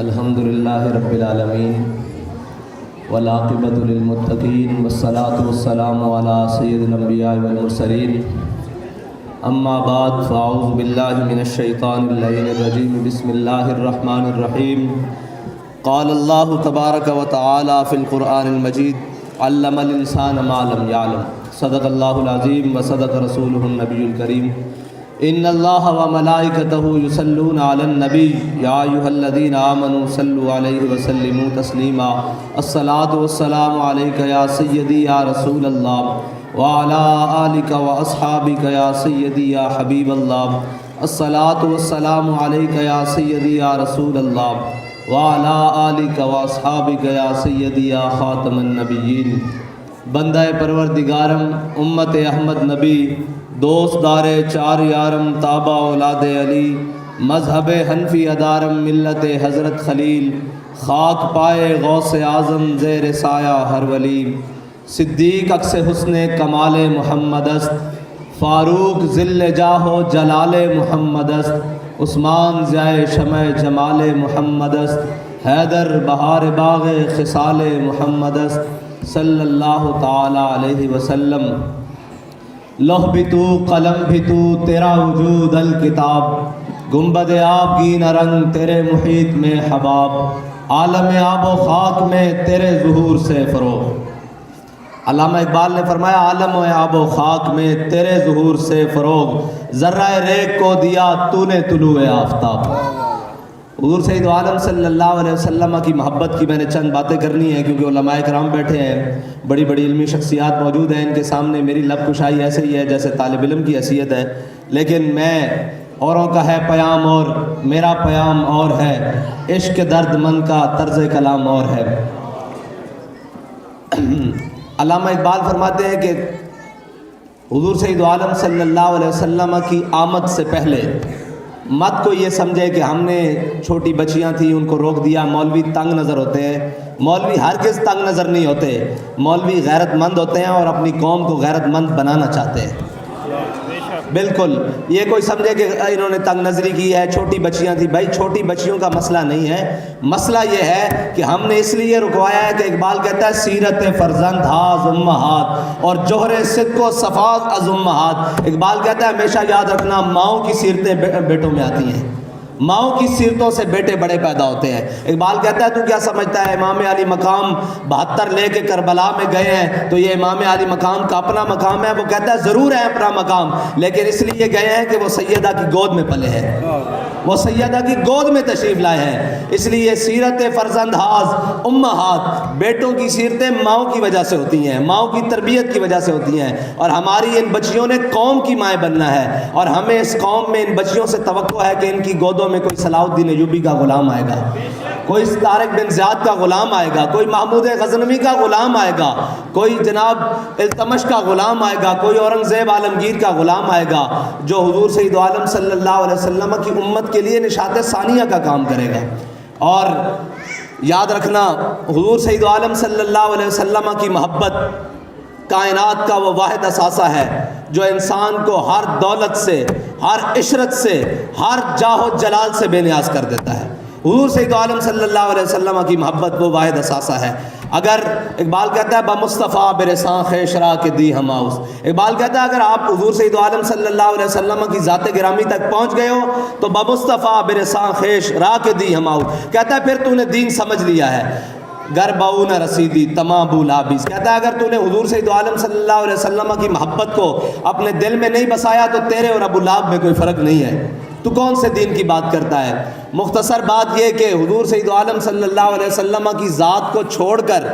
الحمدللہ رب العالمین والعاقبۃ للمتقین والصلاة والسلام علی سید الانبیاء والمرسلین اما بعد فاعوذ باللہ من الشیطان اللعین الرجیم بسم اللہ الرحمن الرحیم قال اللہ تبارک و تعالی فی القرآن المجید علم الانسان ما لم یعلم صدق اللہ العظیم و صدق رسولہ النبی الکریم ان اللہ و ملائکتہ یصلون علی النبی یا ایھا الذین آمنوا صلوا علیہ وسلموا تسلیما الصلاۃ والسلام علیک یا سیدی یا رسول اللہ وعلی آلک و اصحابک یا سیدی یا حبیب اللہ الصلاۃ والسلام علیک یا سیدی یا رسول اللہ وعلی آلک و اصحابک یا سیدی یا خاتم النبیین۔ بندہ پروردگارم امت احمد نبی دوست دار چار یارم تابع اولاد علی مذہب حنفی ادارم ملت حضرت خلیل خاک پائے غوث اعظم زیر سایہ ہر ولی صدیق عکس حسن کمال محمد است فاروق ذل جاہ و جلال محمد است عثمان ضیاء شمع جمال محمد است حیدر بہار باغ خصال محمد است صلی اللہ تعالی علیہ وسلم۔ لوح بھی تو قلم بھی تو تیرا وجود الکتاب گنبد آبگین رنگ تیرے محیط میں حباب عالم آب و خاک میں تیرے ظہور سے فروغ۔ علامہ اقبال نے فرمایا عالم و آب و خاک میں تیرے ظہور سے فروغ ذرہ ریگ کو دیا تو نے طلوع آفتاب۔ حضور سید عالم صلی اللہ علیہ وسلم کی محبت کی میں نے چند باتیں کرنی ہیں کیونکہ علماء کرام بیٹھے ہیں، بڑی بڑی علمی شخصیات موجود ہیں، ان کے سامنے میری لب کشائی ایسے ہی ہے جیسے طالب علم کی حیثیت ہے، لیکن میں اوروں کا ہے پیام اور میرا پیام اور ہے، عشق درد مند کا طرز کلام اور ہے۔ علامہ اقبال فرماتے ہیں کہ حضور سید عالم صلی اللہ علیہ وسلم کی آمد سے پہلے مت کو یہ سمجھے کہ ہم نے چھوٹی بچیاں تھیں ان کو روک دیا۔ مولوی تنگ نظر ہوتے ہیں، مولوی ہرگز تنگ نظر نہیں ہوتے، مولوی غیرت مند ہوتے ہیں اور اپنی قوم کو غیرت مند بنانا چاہتے ہیں۔ بالکل یہ کوئی سمجھے کہ انہوں نے تنگ نظری کی ہے، چھوٹی بچیاں تھیں، بھائی چھوٹی بچیوں کا مسئلہ نہیں ہے، مسئلہ یہ ہے کہ ہم نے اس لیے رکوایا ہے کہ اقبال کہتا ہے سیرت فرزند ہاز امہات اور جوہر صدق و صفاء از امہات۔ اقبال کہتا ہے ہمیشہ یاد رکھنا ماؤں کی سیرتیں بیٹوں میں آتی ہیں، ماؤں کی سیرتوں سے بیٹے بڑے پیدا ہوتے ہیں۔ اقبال کہتا ہے تو کیا سمجھتا ہے امام علی مقام 72 لے کے کربلا میں گئے ہیں تو یہ امام علی مقام کا اپنا مقام ہے؟ وہ کہتا ہے ضرور ہے اپنا مقام، لیکن اس لیے گئے ہیں کہ وہ سیدہ کی گود میں پلے ہیں، وہ سیدہ کی گود میں تشریف لائے ہیں، اس لیے سیرت فرزند ہاز امہات، بیٹوں کی سیرتیں ماؤں کی وجہ سے ہوتی ہیں، ماؤں کی تربیت کی وجہ سے ہوتی ہیں، اور ہماری ان بچیوں نے قوم کی مائیں بننا ہے، اور ہمیں اس قوم میں ان بچیوں سے توقع ہے کہ ان کی گودوں میں کوئی صلاح الدین ایوبی کا غلام آئے گا، کوئی طارق بن زیاد کا غلام آئے گا، کوئی محمود غزنوی کا غلام آئے گا، کوئی جناب التمش کا غلام آئے گا، کوئی اورنگزیب عالمگیر کا غلام آئے گا جو حضور سید عالم صلی اللہ علیہ وسلم کی امت کے لیے نشاط ثانیہ کا کام کرے گا۔ اور یاد رکھنا حضور سید عالم صلی اللہ علیہ وسلم کی محبت کائنات کا وہ واحد اثاثہ ہے جو انسان کو ہر دولت سے، ہر عشرت سے، ہر جاہ و جلال سے بے نیاز کر دیتا ہے۔ حضور سید عالم صلی اللہ علیہ وسلم کی محبت وہ واحد اثاثہ ہے۔ اگر اقبال کہتا ہے بمصطفیٰ برساں خیشرا کے دی ہماؤس، اقبال کہتا ہے اگر آپ حضور سید عالم صلی اللہ علیہ وسلم کی ذات گرامی تک پہنچ گئے ہو تو بمصطفیٰ برساں خیش را کے دی ہماؤس، کہتا ہے پھر تو نے دین سمجھ لیا ہے۔ گر باؤ نہ رسیدی تمام بولابیز، کہتا ہے اگر تو نے حضور سید عالم صلی اللہ علیہ وسلم کی محبت کو اپنے دل میں نہیں بسایا تو تیرے اور ابو لہب میں کوئی فرق نہیں ہے۔ تو کون سے دین کی بات کرتا ہے؟ مختصر بات یہ کہ حضور سید عالم صلی اللہ علیہ وسلم کی ذات کو چھوڑ کر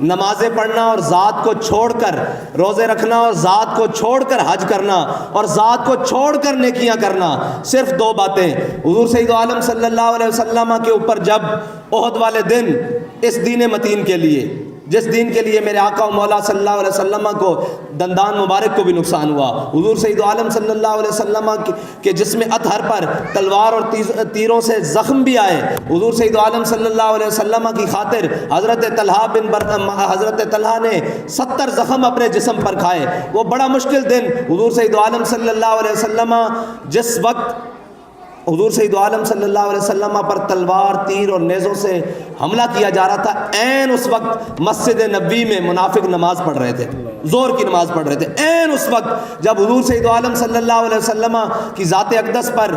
نمازیں پڑھنا اور ذات کو چھوڑ کر روزے رکھنا اور ذات کو چھوڑ کر حج کرنا اور ذات کو چھوڑ کر نیکیاں کرنا، صرف دو باتیں حضور سید عالم صلی اللہ علیہ وسلم کے اوپر جب احد والے دن اس دین متین کے لیے، جس دین کے لیے میرے آقا و مولا صلی اللہ علیہ وسلم کو دندان مبارک کو بھی نقصان ہوا، حضور سید عالم صلی اللہ علیہ وسلم کے جسم اطہر پر تلوار اور تیروں سے زخم بھی آئے، حضور سید عالم صلی اللہ علیہ وسلم کی خاطر حضرت طلحہ نے 70 زخم اپنے جسم پر کھائے۔ وہ بڑا مشکل دن حضور سید عالم صلی اللہ علیہ وسلم جس وقت حضور سید عالم صلی اللہ علیہ وسلم پر تلوار، تیر اور نیزوں سے حملہ کیا جا رہا تھا، عین اس وقت مسجد نبوی میں منافق نماز پڑھ رہے تھے، زور کی نماز پڑھ رہے تھے، عین اس وقت جب حضور سید عالم صلی اللہ علیہ وسلم کی ذات اقدس پر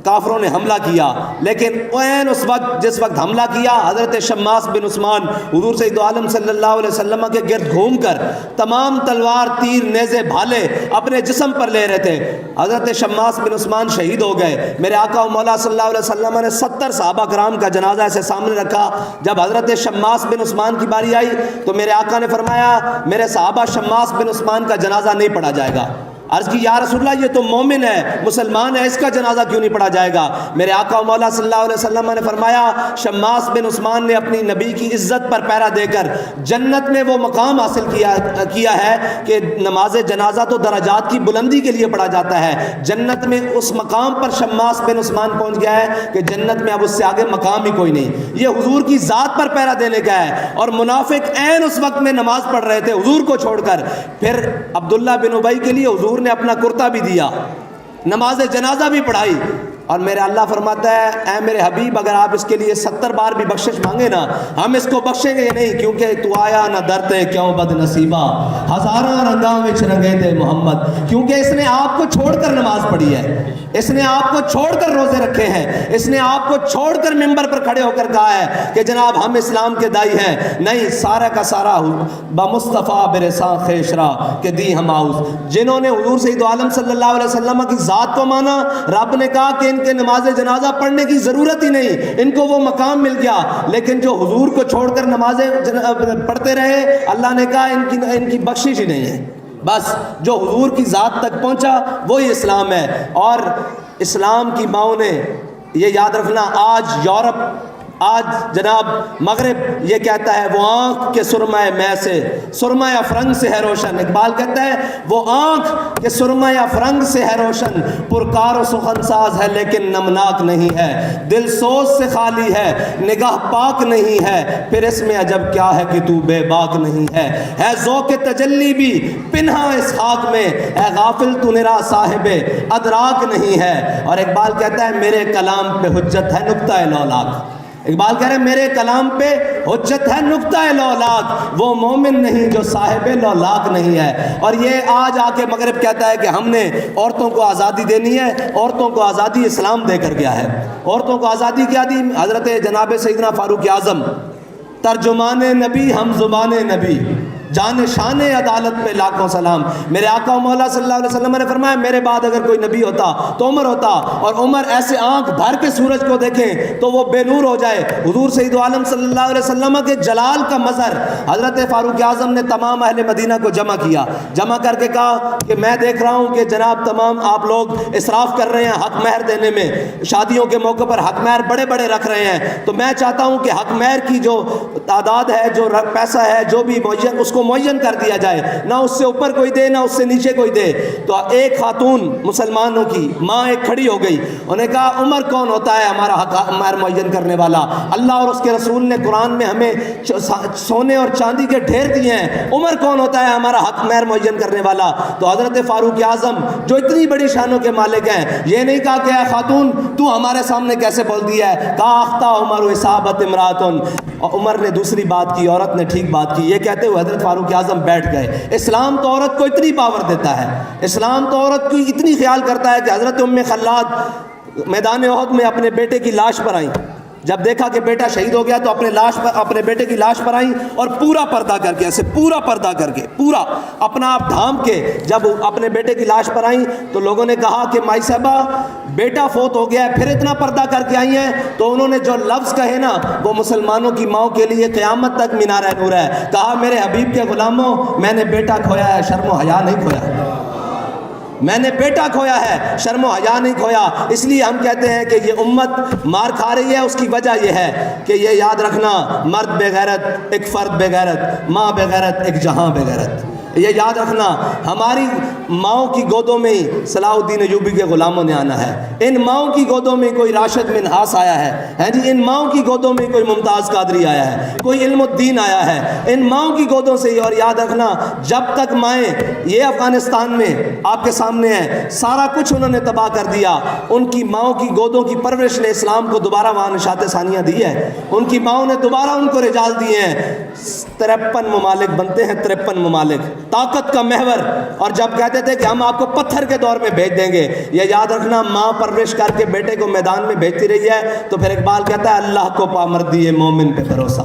کافروں نے حملہ کیا۔ لیکن عین اس وقت جس وقت حملہ کیا، حضرت شماس بن عثمان حضور سید عالم صلی اللہ علیہ وسلم کے گرد گھوم کر تمام تلوار، تیر، نیزے، بھالے اپنے جسم پر لے رہے تھے۔ حضرت شماس بن عثمان شہید ہو گئے۔ میرے آقا و مولا صلی اللہ علیہ وسلم نے 70 صحابہ کرام کا جنازہ ایسے سامنے رکھا۔ جب حضرت شماس بن عثمان کی باری آئی تو میرے آقا نے فرمایا میرے صحابہ شماس بن عثمان کا جنازہ نہیں پڑھا جائے گا۔ عرض کی یا رسول اللہ یہ تو مومن ہے، مسلمان ہے، اس کا جنازہ کیوں نہیں پڑھا جائے گا؟ میرے آقا و مولا صلی اللہ علیہ وسلم نے فرمایا شماس بن عثمان نے اپنی نبی کی عزت پر پہرا دے کر جنت میں وہ مقام حاصل کیا ہے کہ نماز جنازہ تو درجات کی بلندی کے لیے پڑھا جاتا ہے، جنت میں اس مقام پر شماس بن عثمان پہنچ گیا ہے کہ جنت میں اب اس سے آگے مقام ہی کوئی نہیں۔ یہ حضور کی ذات پر پہرا دینے کا ہے، اور منافق عین اس وقت میں نماز پڑھ رہے تھے حضور کو چھوڑ کر۔ پھر عبداللہ بن ابی کے لیے حضور نے اپنا کرتا بھی دیا، نماز جنازہ بھی پڑھائی، اور میرے اللہ فرماتا ہے اے میرے حبیب اگر آپ اس کے لیے 70 بار بھی بخشش مانگے نا ہم اس کو بخشیں گے نہیں، کیونکہ تو آیا نہ درتے کیوں بد نصیبہ ہزاراں رنگاں وچ رنگے تے محمد، کیونکہ اس نے آپ کو چھوڑ کر نماز پڑھی ہے، اس نے آپ کو چھوڑ کر روزے رکھے ہیں، اس نے آپ کو چھوڑ کر ممبر پر کھڑے ہو کر کہا ہے کہ جناب ہم اسلام کے دائی ہیں، نہیں سارا کا سارا بمصطفیٰ برساں خیشرا کہ دی ہم آؤز۔ جنہوں نے حضور سید عالم صلی اللہ علیہ وسلم کی ذات کو مانا، رب نے کہا کہ ان کے نماز جنازہ پڑھنے کی ضرورت ہی نہیں، ان کو وہ مقام مل گیا۔ لیکن جو حضور کو چھوڑ کر نمازیں پڑھتے رہے، اللہ نے کہا ان کی بخشش ہی نہیں ہے۔ بس جو حضور کی ذات تک پہنچا وہی اسلام ہے۔ اور اسلام کی ماؤں نے یہ یاد رکھنا، آج جناب مغرب یہ کہتا ہے وہ آنکھ کے سرمہ میں سے سرمہ افرنگ سے ہے روشن، اقبال کہتا ہے وہ آنکھ کے سرمہ افرنگ سے ہے روشن، پرکار و سخن ساز ہے لیکن نمناک نہیں ہے، دل سوز سے خالی ہے نگاہ پاک نہیں ہے، پھر اس میں عجب کیا ہے کہ تو بے باک نہیں ہے ذوق تجلی بھی پنہا اس خاک میں، اے غافل تو نرا صاحب ادراک نہیں ہے۔ اور اقبال کہتا ہے میرے کلام پہ حجت ہے نقطہ لولاک، اقبال کہہ رہے ہیں میرے کلام پہ حجت ہے نقطہ لولاک، وہ مومن نہیں جو صاحب لولاک نہیں ہے۔ اور یہ آج آ کے مغرب کہتا ہے کہ ہم نے عورتوں کو آزادی دینی ہے، عورتوں کو آزادی اسلام دے کر گیا ہے۔ عورتوں کو آزادی کیا دی؟ حضرت جناب سیدنا فاروق اعظم ترجمان نبی ہم زبان نبی جان شان عدالت پہ لاکھوں سلام۔ میرے آقا و مولا صلی اللہ علیہ وسلم نے فرمایا میرے بعد اگر کوئی نبی ہوتا تو عمر ہوتا، اور عمر ایسے آنکھ بھر کے سورج کو دیکھیں تو وہ بے نور ہو جائے۔ حضور سید عالم صلی اللہ علیہ وسلم کے جلال کا مظہر حضرت فاروق اعظم نے تمام اہل مدینہ کو جمع کیا، جمع کر کے کہا کہ میں دیکھ رہا ہوں کہ جناب تمام آپ لوگ اسراف کر رہے ہیں حق مہر دینے میں، شادیوں کے موقع پر حق مہر بڑے بڑے رکھ رہے ہیں، تو میں چاہتا ہوں کہ حق مہر کی جو تعداد ہے، جو پیسہ ہے، جو بھی معین اس کو معین کر دیا جائے، نہ اس سے اوپر کوئی دے نہ اس سے نیچے کوئی دے۔ تو ایک خاتون مسلمانوں کی ماں ایک کھڑی ہو گئی، انہوں نے کہا عمر کون ہوتا ہے ہمارا حق مہر معین کرنے والا؟ اللہ اور اس کے رسول نے قرآن میں ہمیں سونے اور چاندی کے ڈھیر دیے ہیں، عمر کون ہوتا ہے ہمارا حق مہر معین کرنے والا؟ تو حضرت فاروق اعظم جو اتنی بڑی شانوں کے مالک ہیں، یہ نہیں کہا کہ اے خاتون تو ہمارے سامنے کیسے بول دیا ہے، کہا اخطا عمر و اصابت امراتن، عمر نے دوسری بات کی، عورت نے ٹھیک بات کی۔ یہ کہتے ہوئے حضرت فاروق اعظم بیٹھ گئے۔ اسلام تو عورت کو اتنی پاور دیتا ہے، اسلام تو عورت کو اتنی خیال کرتا ہے کہ حضرت ام خلاد میدان احد میں اپنے بیٹے کی لاش پر آئیں، جب دیکھا کہ بیٹا شہید ہو گیا تو اپنے بیٹے کی لاش پر آئیں اور پورا پردہ کر کے، ایسے پورا پردہ کر کے، پورا اپنا آپ ڈھانپ کے جب اپنے بیٹے کی لاش پر آئیں تو لوگوں نے کہا کہ مائی صاحبہ بیٹا فوت ہو گیا ہے پھر اتنا پردہ کر کے آئی ہیں، تو انہوں نے جو لفظ کہے نا وہ مسلمانوں کی ماؤں کے لیے قیامت تک مینار نور ہے. کہا میرے حبیب کے غلاموں میں نے بیٹا کھویا ہے، شرم و حیا نہیں کھویا. میں نے بیٹا کھویا ہے، شرم و حیا نہیں کھویا. اس لیے ہم کہتے ہیں کہ یہ امت مار کھا رہی ہے، اس کی وجہ یہ ہے کہ یہ یاد رکھنا، مرد بے غیرت ایک فرد بے غیرت، ماں بے غیرت ایک جہاں بے غیرت. یہ یاد رکھنا، ہماری ماؤں کی گودوں میں ہی صلاح الدین ایوبی کے غلاموں نے آنا ہے. ان ماؤں کی گودوں میں کوئی راشد منہاس آیا ہے جی، ان ماؤں کی گودوں میں کوئی ممتاز قادری آیا ہے، کوئی علم الدین آیا ہے، ان ماؤں کی گودوں سے ہی. اور یاد رکھنا جب تک مائیں، یہ افغانستان میں آپ کے سامنے ہے، سارا کچھ انہوں نے تباہ کر دیا. ان کی ماؤں کی گودوں کی پرورش نے اسلام کو دوبارہ وہاں نشاط ثانیہ دی ہے. ان کی ماؤں نے دوبارہ ان کو رجال دیے ہیں. 53 ممالک بنتے ہیں، 53 ممالک، طاقت کا محور. اور جب کہتے تھے کہ ہم آپ کو پتھر کے دور میں بھیج دیں گے، یہ یاد رکھنا ماں پرورش کر کے بیٹے کو میدان میں بھیجتی رہی ہے. تو پھر اقبال کہتا ہے اللہ کو پامردی مومن پہ بھروسہ.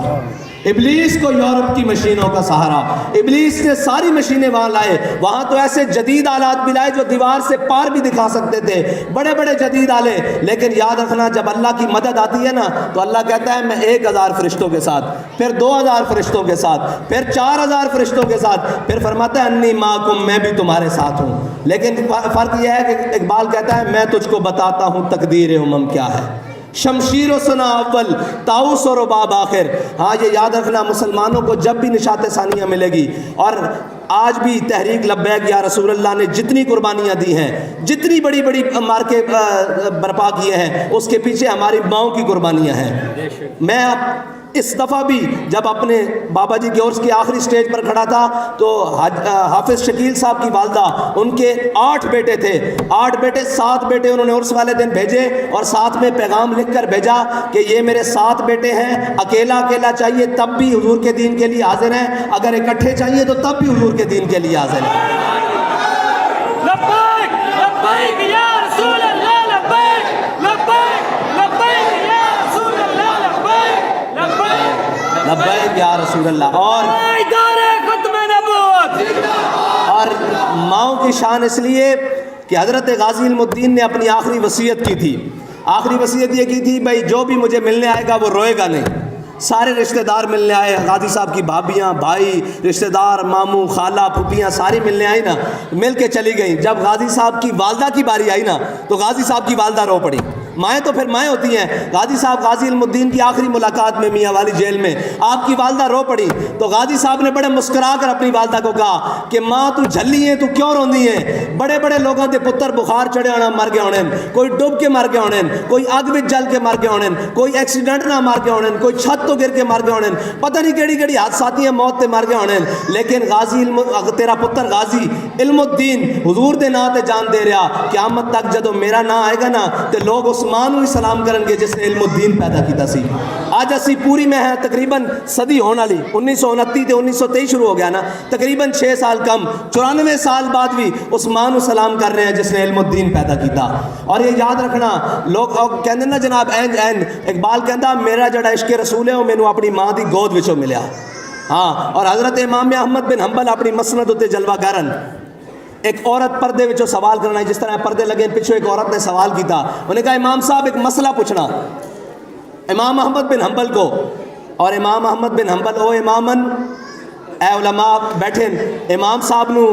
ابلیس کو یورپ کی مشینوں کا سہارا. ابلیس نے ساری مشینیں وہاں لائے، وہاں تو ایسے جدید آلات بھی لائے جو دیوار سے پار بھی دکھا سکتے تھے، بڑے بڑے جدید آلے. لیکن یاد رکھنا جب اللہ کی مدد آتی ہے نا تو اللہ کہتا ہے میں 1000 فرشتوں کے ساتھ، پھر 2000 فرشتوں کے ساتھ، پھر 4000 فرشتوں کے ساتھ، پھر فرماتا ہے انی معکم، میں بھی تمہارے ساتھ ہوں. لیکن فرق یہ ہے کہ اقبال کہتا ہے میں تجھ کو بتاتا ہوں تقدیر امم کیا ہے، شمشیر و سنا اول طاؤس و رباب آخر. ہاں یہ یاد رکھنا مسلمانوں کو جب بھی نشاط ثانیہ ملے گی، اور آج بھی تحریک لبیک یا رسول اللہ نے جتنی قربانیاں دی ہیں، جتنی بڑی بڑی مارکے برپا کیے ہیں، اس کے پیچھے ہماری ماؤں کی قربانیاں ہیں. میں اس دفعہ بھی جب اپنے بابا جی کے عرس کی آخری سٹیج پر کھڑا تھا تو حافظ شکیل صاحب کی والدہ، ان کے 8 بیٹے تھے، 8 بیٹے 7 بیٹے انہوں نے عرس والے دن بھیجے اور ساتھ میں پیغام لکھ کر بھیجا کہ یہ میرے 7 بیٹے ہیں، اکیلا اکیلا چاہیے تب بھی حضور کے دین کے لیے حاضر ہیں، اگر اکٹھے چاہیے تو تب بھی حضور کے دین کے لیے حاضر ہیں. لبیک لبیک یا رسول اللہ، لبیک لبیک لبیک یا رسول اللہ، لبیک لبیک لبیک یا رسول اللہ. ختم نبوت. اور ماؤں کی شان اس لیے کہ حضرت غازی علم الدین نے اپنی آخری وصیت کی تھی. آخری وصیت یہ کی تھی بھائی جو بھی مجھے ملنے آئے گا وہ روئے گا نہیں. سارے رشتہ دار ملنے آئے، غازی صاحب کی بھابیاں، بھائی، رشتہ دار، ماموں، خالہ، پھوپھیاں ساری ملنے آئی نا، مل کے چلی گئیں. جب غازی صاحب کی والدہ کی باری آئی نا تو غازی صاحب کی والدہ رو پڑی. مائیں تو پھر مائیں ہوتی ہیں. غازی صاحب غازی علم الدین کی آخری ملاقات میں میاں والی جیل میں آپ کی والدہ رو پڑی تو غازی صاحب نے بڑے مسکرا کر اپنی والدہ کو کہا کہ ماں تو جھلی ہے، تو کیوں روندی ہے؟ بڑے بڑے لوگوں کے پتر بخار چڑھے ہونا مر گئے ہونے، کوئی ڈوب کے مر گئے ہونے، کوئی اگ میں جل کے مر گئے ہونے، کوئی ایکسیڈنٹ نہ مر گئے ہونے، کوئی چھت تو گر کے مر گئے ہونے، پتہ نہیں کیڑی کیڑی حادثاتیاں موت تے مر گئے ہونے. لیکن غازی تیرا پتر غازی علم الدین حضور دے نا تے جان دے رہا. قیامت تک جدو میرا نا آئے گا نا تے لوگ اس ماں نو ہی سلام کرن گے جس نے علم الدین پیدا کیتا سی. آج اسی پوری میں ہے تقریباً صدی ہون والی، 1929 تے 1923 شروع ہو گیا نا، تقریباً 6 سال کم، 94 سال بعد بھی اس ماں نو سلام کر رہے ہیں جس نے علم الدین پیدا کیتا. اور یہ یاد رکھنا لوگ کہندے نا جناب این اقبال کہندا میرا جڑا عشق رسول ہے وہ مینوں اپنی ماں دی گود وچوں ملیا. ہاں اور حضرت امام احمد بن حنبل اپنی مسند تے جلوہ گرن ایک عورت پردے وچوں سوال کرنا ہے، جس طرح پردے لگے پچھو ایک عورت نے سوال کیتا، انہوں نے کہا امام صاحب ایک مسئلہ پوچھنا امام احمد بن حنبل کو. اور امام احمد بن حنبل او امامن اے علماء بیٹھے، امام صاحب نو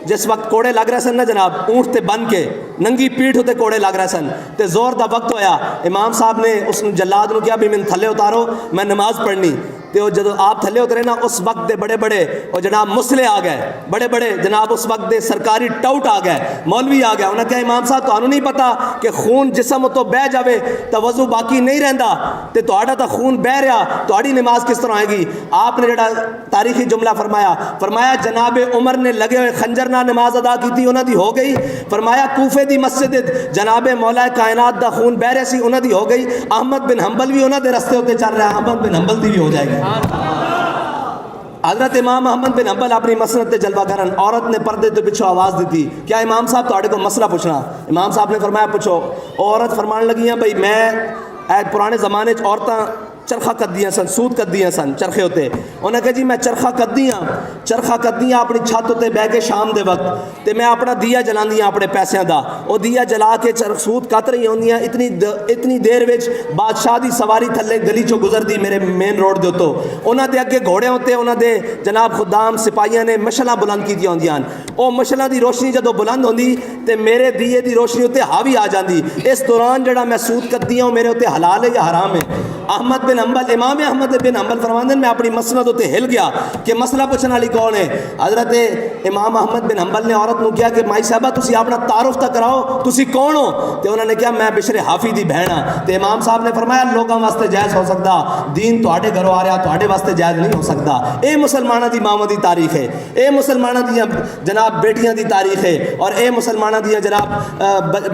جس وقت کوڑے لگ رہے سن نا جناب، اونٹ تے بن کے ننگی پیٹھ ہوتے کوڑے لگ رہے سن تے زور دا وقت ہویا، امام صاحب نے اس جلاد نو کیا بھی من تھلے اتارو میں نماز پڑھنی. تو جدو آپ تھلے اترے نا اس وقت دے بڑے بڑے اور جناب مسلے آ گئے، بڑے بڑے جناب اس وقت دے سرکاری ٹاؤٹ آ گئے، مولوی آ گیا. انہوں نے کہا امام صاحب تو نہیں پتا کہ خون جسم تو بہ جاوے تو وضو باقی نہیں رہندا تے تہاڈا تا خون بہ رہا، تہاڈی نماز کس طرح آئے گی؟ آپ نے جڑا تاریخی جملہ فرمایا جناب عمر نے لگے ہوئے خنجر نہ نماز ادا کی تھی انہاں دی ہو گئی. فرمایا کوفے دی مسجد جناب مولا کائنات دا خون بہ رہا سی انہاں دی ہو گئی. احمد بن حنبل بھی انہاں دے رستے ہوتے چل رہا ہے، احمد بن حنبل دی بھی ہو جائے گی. حضرت امام احمد بن حنبل اپنی مسند تے جلوہ کرن، عورت نے پردے تو پچھو آواز دی تھی کیا امام صاحب تہاڈے کو مسئلہ پوچھنا؟ امام صاحب نے فرمایا پوچھو. عورت فرمان لگی ہیں بھئی میں پرانے زمانے عورتاں چرخا کدیاں سن، سود کدیاں سن، چرخے ہوتے. انہیں کہا جی میں چرخا کدیاں اپنی چھت تے بہ کے شام دے وقت تے میں اپنا دیا جلاندیاں اپنے پیسیاں دا. وہ دیا جلا کے سود کت رہی ہوندیاں. اتنی دیر وچ بادشاہ دی سواری تھلے گلی چوں گزردی میرے مین روڈ دے اتوں. انہاں دے اگے گھوڑے ہوتے، انہاں دے جناب خدام سپاہیاں نے مشلاں بلند کیتیاں ہوندیاں. او مشلاں دی روشنی جدوں بلند ہوندی تے میرے دیے دی روشنی اتنے حاوی آ جاندی. اس دوران جڑا میں سود کدیاں ہوں میرے اتنے حلال ہے یا حرام ہے؟ احمد بن حنبل، امام احمد بن حنبل فرماندے میں اپنی مسند اتنے ہل گیا کہ مسئلہ پوچھنے والی کون ہے. حضرت امام احمد بن حنبل نے عورت نو کیا کہ مائی صاحبہ تسی اپنا تعارف تک کراؤ، تسی کون ہو؟ تے انہوں نے کہا میں بشر حافی دی بہن ہاں. تے امام صاحب نے فرمایا لوگوں واسطے جائز ہو سکتا، دین تواڈے گھروں آ رہا تواڈے واسطے جائز نہیں ہو سکتا. اے مسلمانوں دی ماواں دی تاریخ ہے، اے مسلمانوں دی جناب بیٹیاں دی تاریخ ہے، اور اے مسلمانوں دی جناب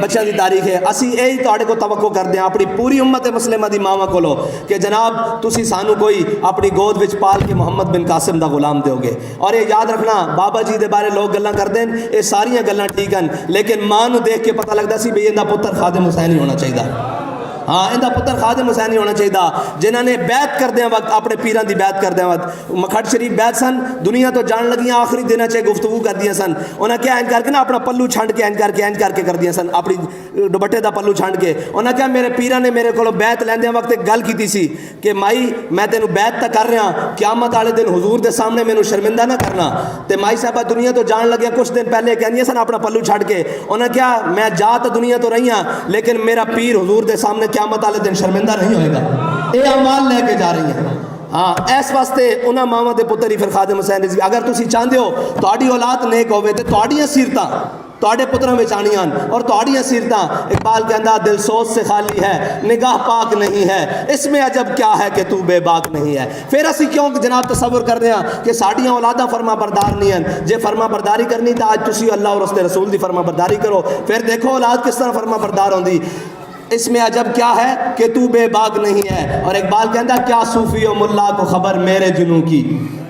بچیاں دی تاریخ ہے. اسی یہی تواڈے کو توقع کردے ہیں اپنی پوری امت مسلمہ دی ماواں کولو کہ جناب تسی سانو کوئی اپنی گود وچ پال کے محمد بن قاسم دا غلام دیو گے. اور یہ یاد رکھنا بابا جی دے بارے لوگ گلاں کردے ہیں، یہ ساریاں گلاں ٹھیک ہیں، لیکن ماں نو دیکھ کے پتہ لگدا سی بھئی ایندا پتر خادم حسین ہی ہونا چاہیے. ہاں ایندا پتر خادم حسین ہی ہونا چاہیے، جنہاں نے بیعت کردے وقت اپنے پیراں دی بیعت کردے وقت مکھٹ شریف بیعت سن، دنیا تو جان لگیاں آخری دنوں چ گفتگو کردیاں سن. انہاں کیا کر کے نا اپنا پلو چھنڈ کے اینج کر کے کردیاں سن، اپنی دوپٹے دا پلو چھنڈ کے. انہاں کیا میرے پیراں نے میرے کولوں بیعت لیندے وقت ایک گل کیتی سی کہ مائی میں تینوں بیعت تا کر رہا، قیامت والے دن حضور دے سامنے مینوں شرمندہ نہ کرنا. تے مائی صاحبہ دنیا تو جان لگیا کچھ دن پہلے کہندیاں سن اپنا پلو چھڈ کے. انہاں کیا میں جا تو دنیا تو رہی ہاں لیکن میرا پیر حضور دے سامنے قیامت والے دن شرمندہ نہیں ہوئے گا. یہ اعمال لے کے جا رہی ہیں. ہاں اس واسطے انہاں ماواں دے پتر ہی پھر خادم حسین رضوی. اگر تسی چاہتے ہو تہاڈی اولاد نیک ہوے تے تہاڈیاں سیرتاں تواڈے پتراں وچ آنیاں اور تہاڈیاں سیرتاں. اقبال کہندا دل سوچ سے خالی ہے نگاہ پاک نہیں ہے، اس میں عجب کیا ہے کہ تو بے باک نہیں ہے. پھر اسی کیوں جناب تصور کرتے ہیں کہ ساڈیاں اولاداں فرما بردار نہیں ہیں؟ جے فرما برداری کرنی تو اج تسی اللہ اور اس کے رسول دی فرما برداری کرو، پھر دیکھو اولاد کس طرح فرما بردار ہوندی. اس میں عجب کیا ہے کہ تو بے باک نہیں ہے. اور اقبال کہندا کیا صوفی و ملا کو خبر میرے جنوں کی،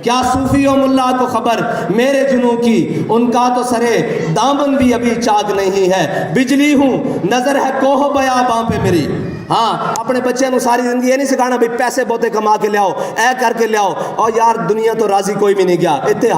کیا صوفی و ملا کو خبر میرے جنوں کی، ان کا تو سرے دامن بھی ابھی چاک نہیں ہے. بجلی ہوں نظر ہے کوہ بیاباں پہ میری. ہاں اپنے بچے نو ساری زندگی یہ نہیں سکھانا بھی پیسے بہتے کما کے لیاؤ، اے کر کے لیاؤ. اور یار دنیا تو راضی کوئی بھی نہیں گیا. اتنے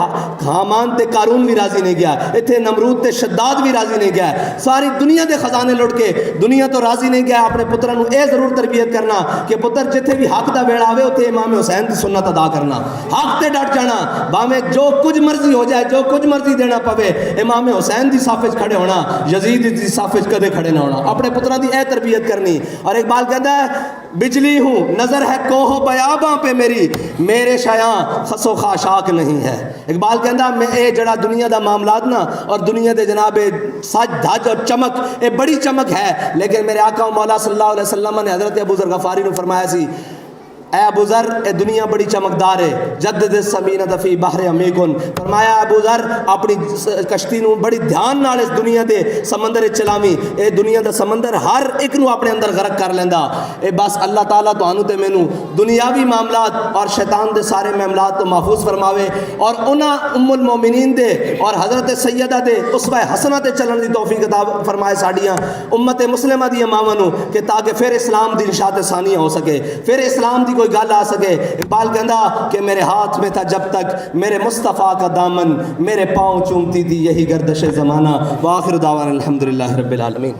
حامان تے قارون بھی راضی نہیں گیا، اتنے نمرود تے شداد بھی راضی نہیں گیا. ساری دنیا دے خزانے لٹ کے دنیا تو راضی نہیں گیا. اپنے پتروں اے ضرور تربیت کرنا کہ پتر جتھے بھی حق دا ویڑا آوے اتنے امام حسین دی سنت ادا کرنا، حق تے ڈٹ جانا. باویں جو کچھ مرضی ہو جائے، جو کچھ مرضی دینا پوے، امام حسین دی صف وچ کھڑے ہونا، یزید دی صف وچ کدے کھڑے نہ ہونا. اپنے پتروں دی اے تربیت کرنی. اور اقبال کہتا ہے بجلی ہوں نظر ہے کوہ بیاباں پہ میری، میرے شایاں خس و خاشاک نہیں ہے. اقبال کہتا ہے میں اے جڑا دنیا دا معاملات نا اور دنیا دے جناب سج دھج اور چمک اے بڑی چمک ہے، لیکن میرے آقا و مولا صلی اللہ علیہ وسلم نے حضرت ابو ذر غفاری نے فرمایا سی اے ابو ذر اے دنیا بڑی چمکدار ہے، جدد السمینۃ فی بحر عمیقن. فرمایا ابو ذر اپنی کشتی نو بڑی دھیان نال اس دنیا دے سمندر چلاویں. اے دنیا دا سمندر ہر ایک نو اپنے اندر غرق کر لیندا. اے بس اللہ تعالیٰ تانوں تے مینوں دنیاوی معاملات اور شیطان دے سارے معاملات تو محفوظ فرماوے، اور انہاں ام المومنین دے اور حضرت سیدہ دے اسوہ حسنہ تے چلن دی توفیق عطا فرمائے ساڈیاں امت مسلمہ دی ماواں نو، کہ تاکہ پھر اسلام دی نشاط ثانیہ ہو سکے، پھر اسلام دی کوئی گل آ سکے. اقبال کہندا کہ میرے ہاتھ میں تھا جب تک میرے مصطفیٰ کا دامن، میرے پاؤں چومتی تھی یہی گردش زمانہ. وآخر دعوانا الحمدللہ رب العالمین.